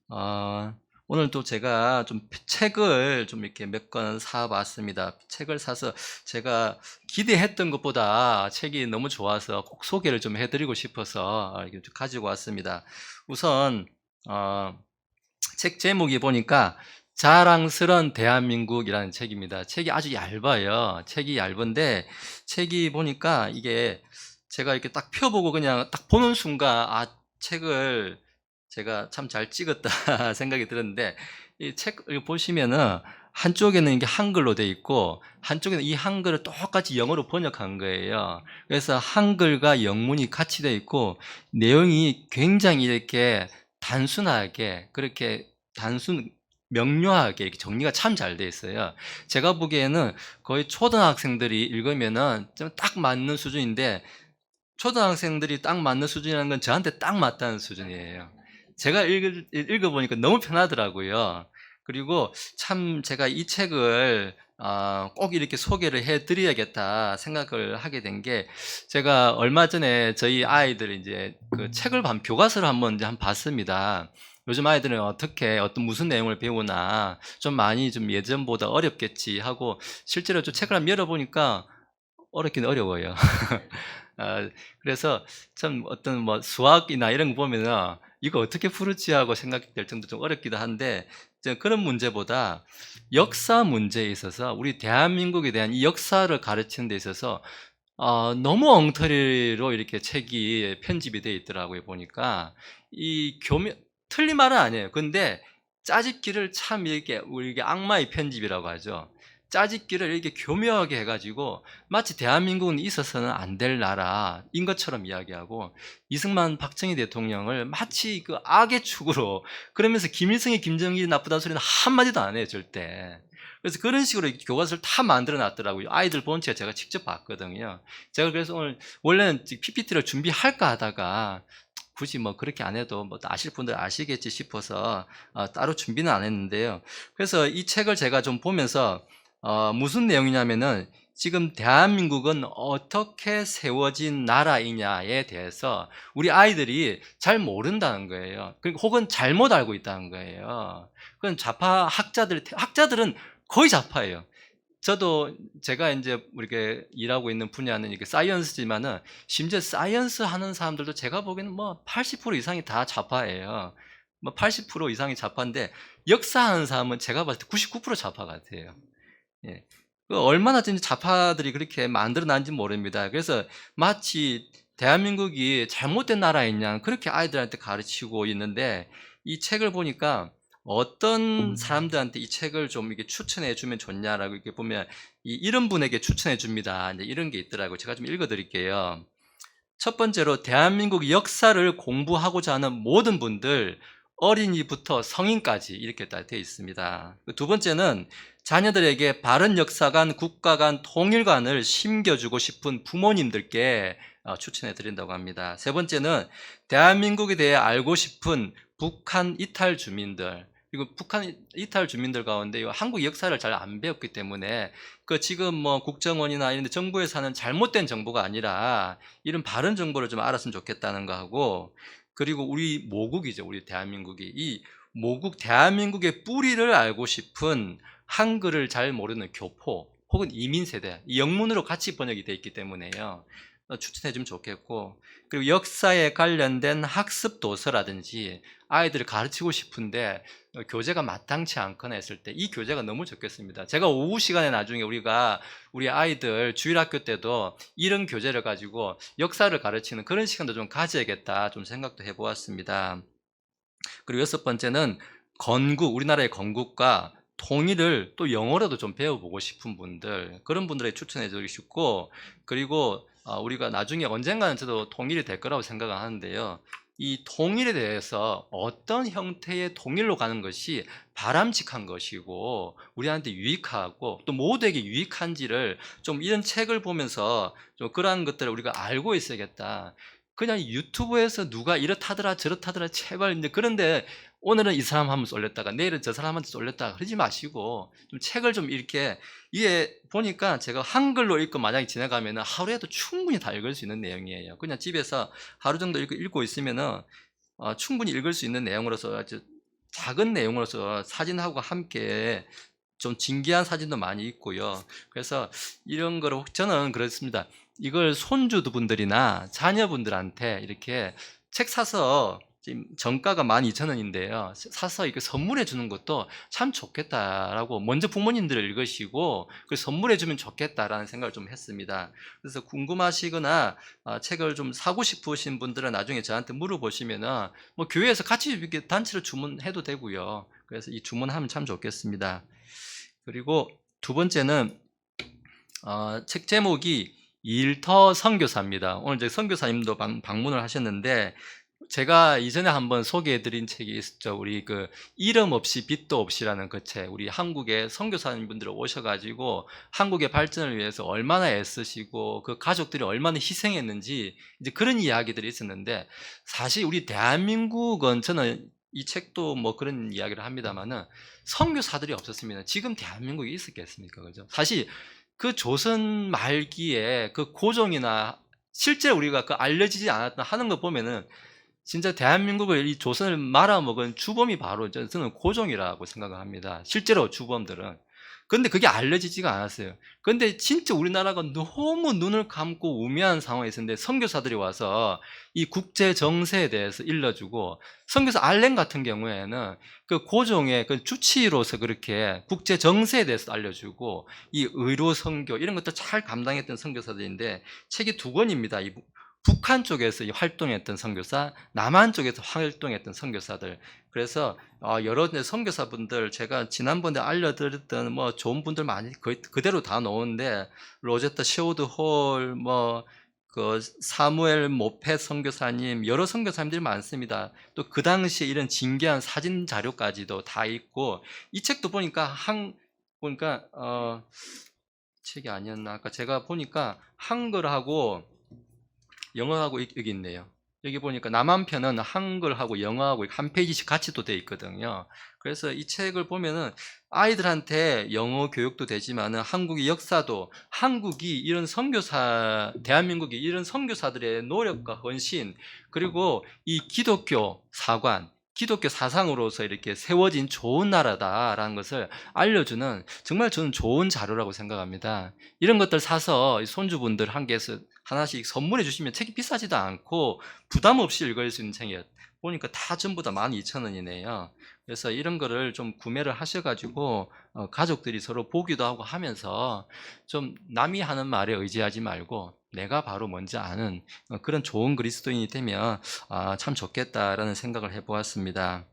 어, 오늘 또 제가 좀 책을 좀 이렇게 몇 권 사봤습니다. 책을 사서 제가 기대했던 것보다 책이 너무 좋아서 꼭 소개를 좀 해드리고 싶어서 이렇게 좀 가지고 왔습니다. 우선 어, 책 제목이 보니까 자랑스런 대한민국이라는 책입니다. 책이 아주 얇아요. 책이 얇은데 책이 보니까 이게 제가 이렇게 딱 펴보고 그냥 딱 보는 순간 책을 제가 참 잘 찍었다 생각이 들었는데 이 책을 보시면은 한쪽에는 이게 한글로 돼 있고 한쪽에는 이 한글을 똑같이 영어로 번역한 거예요. 그래서 한글과 영문이 같이 돼 있고 내용이 굉장히 이렇게 단순하게 그렇게 명료하게 이렇게 정리가 참 잘 돼 있어요. 제가 보기에는 거의 초등학생들이 읽으면은 좀 딱 맞는 수준인데 초등학생들이 딱 맞는 수준이라는 건 저한테 딱 맞다는 수준이에요. 제가 읽어보니까 너무 편하더라고요. 그리고 참 제가 이 책을 꼭 이렇게 소개를 해드려야겠다 생각을 하게 된 게 제가 얼마 전에 저희 아이들 이제 그 책을 교과서를 한번 봤습니다. 요즘 아이들은 무슨 내용을 배우나 좀 많이 좀 예전보다 어렵겠지 하고 실제로 좀 책을 한번 열어보니까 어렵긴 어려워요. 그래서 참 어떤 뭐 수학이나 이런 거 보면은 이거 어떻게 풀었지 하고 생각될 정도 좀 어렵기도 한데 그런 문제보다 역사 문제에 있어서 우리 대한민국에 대한 이 역사를 가르치는 데 있어서 너무 엉터리로 이렇게 책이 편집이 되어 있더라고요. 보니까 이 틀린 말은 아니에요. 근데 짜집기를 참 이렇게 우리 악마의 편집이라고 하죠. 짜집기를 이렇게 교묘하게 해가지고 마치 대한민국은 있어서는 안 될 나라인 것처럼 이야기하고 이승만 박정희 대통령을 마치 그 악의 축으로 그러면서 김일성이 김정일이 나쁘다는 소리는 한마디도 안 해요, 절대. 그래서 그런 식으로 교과서를 다 만들어 놨더라고요. 아이들 본체 제가 직접 봤거든요. 제가 그래서 오늘 원래는 PPT를 준비할까 하다가 굳이 뭐 그렇게 안 해도 뭐 아실 분들 아시겠지 싶어서 따로 준비는 안 했는데요. 그래서 이 책을 제가 좀 보면서 무슨 내용이냐면은 지금 대한민국은 어떻게 세워진 나라이냐에 대해서 우리 아이들이 잘 모른다는 거예요. 그리고 혹은 잘못 알고 있다는 거예요. 그건 학자들은 거의 좌파예요. 저도 제가 이제 이렇게 일하고 있는 분야는 이게 사이언스지만은 심지어 사이언스 하는 사람들도 제가 보기에는 뭐 80% 이상이 다 좌파예요. 뭐 80% 이상이 좌파인데 역사하는 사람은 제가 봤을 때 99% 좌파 같아요. 예. 얼마나 진짜 좌파들이 그렇게 만들어낸지 모릅니다. 그래서 마치 대한민국이 잘못된 나라였냐 그렇게 아이들한테 가르치고 있는데 이 책을 보니까 어떤 사람들한테 이 책을 좀 이렇게 추천해 주면 좋냐라고 이렇게 보면 이런 분에게 추천해 줍니다. 이제 이런 게 있더라고요. 제가 좀 읽어 드릴게요. 첫 번째로 대한민국 역사를 공부하고자 하는 모든 분들, 어린이부터 성인까지 이렇게 다 되어 있습니다. 두 번째는 자녀들에게 바른 역사관, 국가관, 통일관을 심겨주고 싶은 부모님들께 추천해 드린다고 합니다. 세 번째는 대한민국에 대해 알고 싶은 북한 이탈 주민들, 그리고 북한 이탈 주민들 가운데 한국 역사를 잘 안 배웠기 때문에 지금 뭐 국정원이나 이런 데 정부에서 하는 잘못된 정보가 아니라 이런 바른 정보를 좀 알았으면 좋겠다는 거 하고, 그리고 우리 모국이죠. 우리 대한민국이. 이 모국 대한민국의 뿌리를 알고 싶은 한글을 잘 모르는 교포 혹은 이민 세대, 이 영문으로 같이 번역이 되어 있기 때문에요. 추천해 주면 좋겠고, 그리고 역사에 관련된 학습 도서라든지 아이들을 가르치고 싶은데 교재가 마땅치 않거나 했을 때 이 교재가 너무 좋겠습니다. 제가 오후 시간에 나중에 우리 아이들 주일학교 때도 이런 교재를 가지고 역사를 가르치는 그런 시간도 좀 가져야겠다 좀 생각도 해보았습니다. 그리고 여섯 번째는 우리나라의 건국과 통일을 또 영어로도 좀 배워보고 싶은 분들, 그런 분들에 추천해 드리고 싶고, 그리고 우리가 나중에 언젠가는 저도 통일이 될 거라고 생각을 하는데요. 이 통일에 대해서 어떤 형태의 통일로 가는 것이 바람직한 것이고 우리한테 유익하고 또 모두에게 유익한지를 좀 이런 책을 보면서 좀 그러한 것들을 우리가 알고 있어야겠다. 그냥 유튜브에서 누가 이렇다더라 저렇다더라 제발 이제 그런데 오늘은 이 사람 한번 쏠렸다가 내일은 저 사람한테 쏠렸다가 그러지 마시고 좀 책을 좀 이렇게 이게 보니까 제가 한글로 읽고 만약에 지나가면은 하루에도 충분히 다 읽을 수 있는 내용이에요. 그냥 집에서 하루 정도 읽고 있으면은 충분히 읽을 수 있는 내용으로서 아주 작은 내용으로서 사진하고 함께 좀 진기한 사진도 많이 있고요. 그래서 이런 거를 저는 그렇습니다. 이걸 손주분들이나 자녀분들한테 이렇게 책 사서 지금 정가가 12,000원인데요. 사서 이렇게 선물해 주는 것도 참 좋겠다라고 먼저 부모님들 읽으시고 선물해 주면 좋겠다라는 생각을 좀 했습니다. 그래서 궁금하시거나 책을 좀 사고 싶으신 분들은 나중에 저한테 물어보시면은 뭐 교회에서 같이 이렇게 단체로 주문해도 되고요. 그래서 이 주문하면 참 좋겠습니다. 그리고 두 번째는 책 제목이 일터 선교사입니다. 오늘 이제 선교사님도 방문을 하셨는데 제가 이전에 한번 소개해드린 책이 있었죠. 우리 그 이름 없이 빛도 없이라는 그 책. 우리 한국에 선교사님분들 오셔가지고 한국의 발전을 위해서 얼마나 애쓰시고 그 가족들이 얼마나 희생했는지 이제 그런 이야기들이 있었는데 사실 우리 대한민국은 저는 이 책도 뭐 그런 이야기를 합니다만은 선교사들이 없었으면 지금 대한민국이 있었겠습니까? 그죠? 사실 그 조선 말기에 그 고종이나 실제 우리가 그 알려지지 않았던 하는 거 보면은 진짜 대한민국을 이 조선을 말아먹은 주범이 바로 저는 고종이라고 생각을 합니다. 실제로 주범들은. 근데 그게 알려지지가 않았어요. 근데 진짜 우리나라가 너무 눈을 감고 우매한 상황에 있었는데 선교사들이 와서 이 국제 정세에 대해서 일러주고 선교사 알렌 같은 경우에는 그 고종의 그 주치의로서 그렇게 국제 정세에 대해서 알려주고 이 의료 선교 이런 것도 잘 감당했던 선교사들인데 책이 두 권입니다. 이 북한 쪽에서 활동했던 선교사, 남한 쪽에서 활동했던 선교사들. 그래서 여러 선교사분들 제가 지난번에 알려드렸던 뭐 좋은 분들 많이 거의 그대로 다 놓은데 로제타 시오드 홀, 뭐 그 사무엘 모페 선교사님, 여러 선교사님들이 많습니다. 또 그 당시에 이런 진귀한 사진 자료까지도 다 있고 이 책도 보니까 책이 아니었나 아까 제가 보니까 한글하고 영어하고 여기 있네요. 여기 보니까 남한편은 한글하고 영어하고 한 페이지씩 같이 또 돼 있거든요. 그래서 이 책을 보면은 아이들한테 영어 교육도 되지만은 한국의 역사도 한국이 이런 선교사 대한민국이 이런 선교사들의 노력과 헌신 그리고 이 기독교 사관 기독교 사상으로서 이렇게 세워진 좋은 나라다라는 것을 알려주는 정말 저는 좋은 자료라고 생각합니다. 이런 것들 사서 손주분들 한개서 하나씩 선물해 주시면 책이 비싸지도 않고 부담 없이 읽을 수 있는 책이에요. 보니까 다 전부 다 12,000원이네요. 그래서 이런 거를 좀 구매를 하셔가지고 가족들이 서로 보기도 하고 하면서 좀 남이 하는 말에 의지하지 말고 내가 바로 먼저 아는 그런 좋은 그리스도인이 되면 참 좋겠다라는 생각을 해보았습니다.